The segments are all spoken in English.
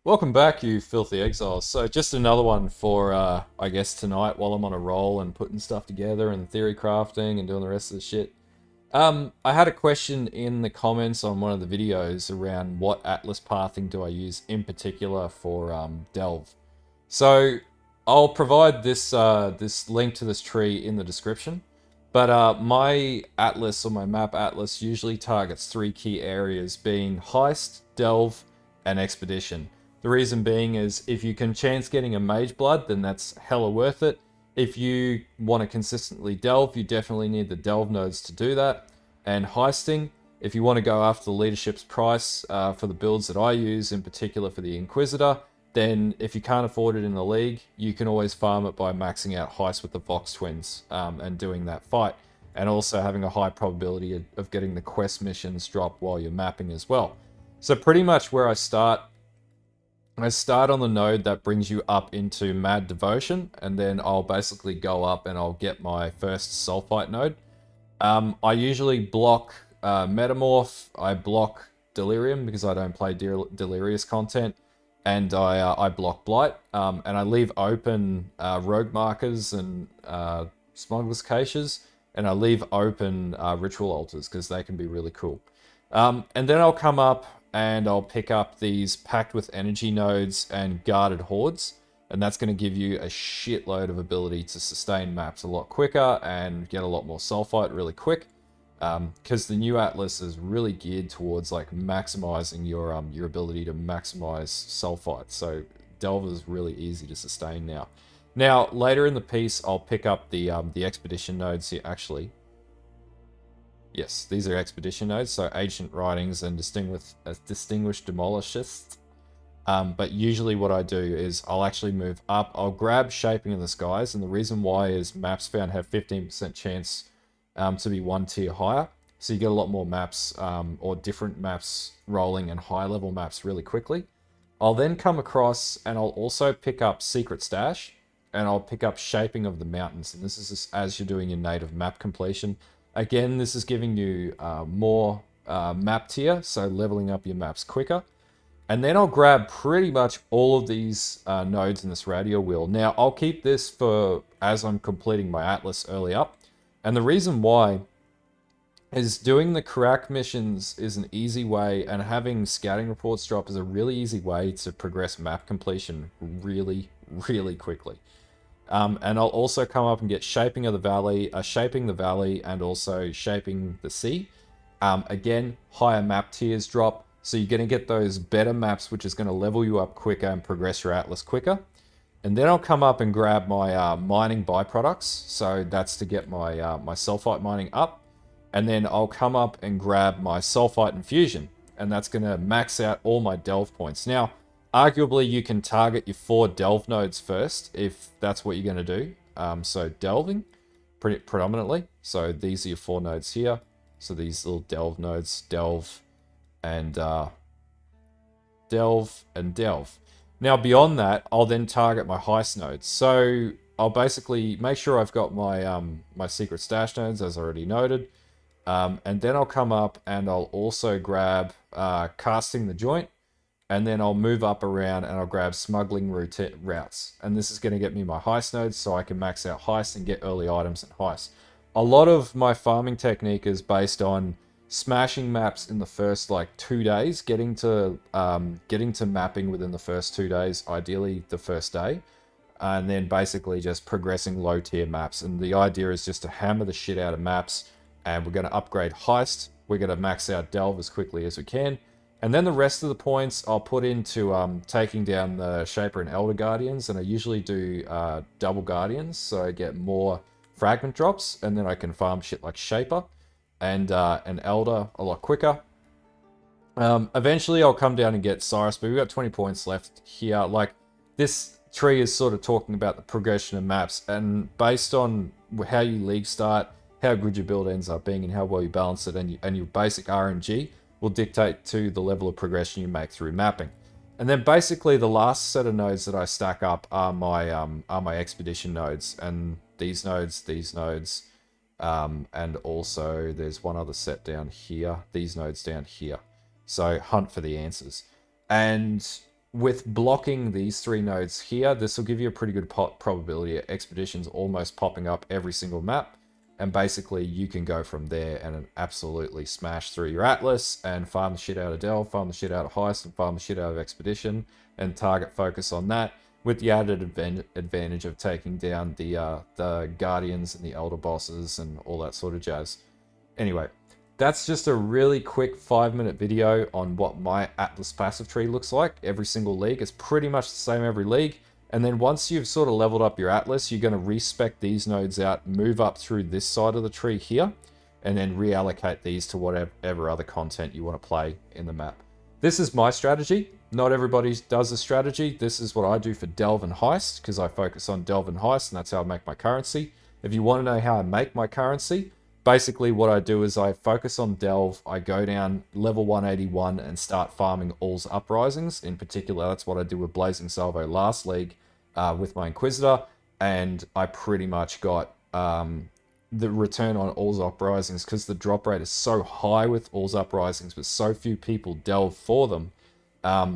Welcome back, you filthy exiles. So just another one for, I guess tonight while I'm on a roll and putting stuff together and theory crafting and doing the rest of the shit. I had a question in the comments on one of the videos around what atlas pathing do I use in particular for Delve. So I'll provide this link to this tree in the description. But my atlas or my map atlas usually targets three key areas, being Heist, Delve, and Expedition. The reason being is if you can chance getting a Mage Blood, then that's hella worth it. If you want to consistently delve, you definitely need the delve nodes to do that. And heisting, if you want to go after the leadership's price for the builds that I use, in particular for the Inquisitor, then if you can't afford it in the league, you can always farm it by maxing out heist with the Vox Twins and doing that fight. And also having a high probability of getting the quest missions drop while you're mapping as well. So pretty much where I start on the node that brings you up into Mad Devotion, and then I'll basically go up and I'll get my first Sulfite node. I usually block Metamorph, I block Delirium because I don't play Delirious content, and I block Blight, and I leave open Rogue Markers and Smuggler's Caches, and I leave open Ritual Altars because they can be really cool. And then I'll come up and I'll pick up these Packed with Energy nodes and Guarded Hordes, and that's going to give you a shitload of ability to sustain maps a lot quicker and get a lot more Sulfite really quick, because the new Atlas is really geared towards like maximizing your ability to maximize Sulfite, so Delve is really easy to sustain now. Now, later in the piece, I'll pick up the Expedition nodes here, actually. Yes, these are expedition nodes, so ancient writings and distinguished demolishist. But usually what I do is I'll actually move up. I'll grab Shaping of the Skies, and the reason why is maps found have 15% chance to be one tier higher. So you get a lot more maps or different maps rolling and high level maps really quickly. I'll then come across and I'll also pick up Secret Stash, and I'll pick up Shaping of the Mountains. And this is just as you're doing your native map completion. Again, this is giving you more map tier, so leveling up your maps quicker. And then I'll grab pretty much all of these nodes in this radio wheel. Now, I'll keep this for as I'm completing my Atlas early up. And the reason why is doing the Karak missions is an easy way, and having scouting reports drop is a really easy way to progress map completion really, really quickly. And I'll also come up and get Shaping of the Valley, Shaping the Valley, and also Shaping the Sea. Again, higher map tiers drop, so you're going to get those better maps, which is going to level you up quicker and progress your Atlas quicker. And then I'll come up and grab my mining byproducts, so that's to get my my Sulfite mining up. And then I'll come up and grab my Sulfite Infusion, and that's going to max out all my Delve points. Now, arguably, you can target your 4 Delve nodes first, if that's what you're going to do. So delving, predominantly. So these are your 4 nodes here. So these little Delve nodes, Delve and Delve and Delve. Now beyond that, I'll then target my Heist nodes. So I'll basically make sure I've got my my Secret Stash nodes, as already noted. And then I'll come up and I'll also grab Casting the Joint. And then I'll move up around and I'll grab Smuggling routes. And this is going to get me my Heist nodes, so I can max out Heist and get early items in Heist. A lot of my farming technique is based on smashing maps in the first like 2 days, getting to mapping within the first 2 days, ideally the first day, and then basically just progressing low tier maps. And the idea is just to hammer the shit out of maps, and we're going to upgrade Heist. We're going to max out Delve as quickly as we can. And then the rest of the points I'll put into taking down the Shaper and Elder Guardians, and I usually do double Guardians, so I get more fragment drops, and then I can farm shit like Shaper and Elder a lot quicker. Eventually I'll come down and get Cyrus, but we've got 20 points left here. Like, this tree is sort of talking about the progression of maps, and based on how you league start, how good your build ends up being, and how well you balance it, and your basic RNG, will dictate to the level of progression you make through mapping. And then basically the last set of nodes that I stack up are my expedition nodes, and these nodes, and also there's one other set down here, these nodes down here. So hunt for the answers. And with blocking these 3 nodes here, this will give you a pretty good probability of expeditions almost popping up every single map. And basically you can go from there and absolutely smash through your Atlas and farm the shit out of Delve, farm the shit out of Heist, and farm the shit out of Expedition, and target focus on that, with the added advantage of taking down the Guardians and the Elder Bosses and all that sort of jazz. Anyway, that's just a really quick 5-minute video on what my Atlas passive tree looks like every single league. It's pretty much the same every league. And then once you've sort of leveled up your Atlas, you're going to respec these nodes out, move up through this side of the tree here, and then reallocate these to whatever other content you want to play in the map. This is my strategy. Not everybody does a strategy. This is what I do for Delve and Heist, because I focus on Delve and Heist, and that's how I make my currency. If you want to know how I make my currency, basically what I do is I focus on Delve, I go down level 181 and start farming All's Uprisings. In particular, that's what I did with Blazing Salvo last league with my Inquisitor, and I pretty much got the return on All's Uprisings because the drop rate is so high with All's Uprisings, but so few people delve for them. I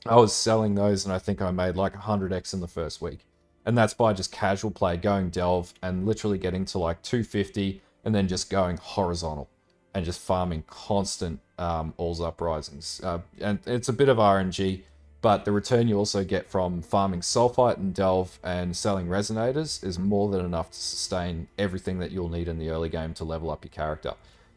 was selling those and I think I made like 100x in the first week. And that's by just casual play, going Delve and literally getting to like 250 and then just going horizontal and just farming constant All's Uprisings. And it's a bit of RNG, but the return you also get from farming Sulfite and Delve and selling Resonators is more than enough to sustain everything that you'll need in the early game to level up your character.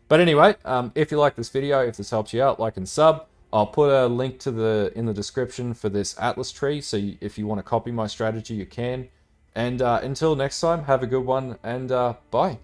But anyway, if you like this video, if this helps you out, like and sub. I'll put a link to in the description for this Atlas tree, so if you want to copy my strategy, you can. And until next time, have a good one, and bye.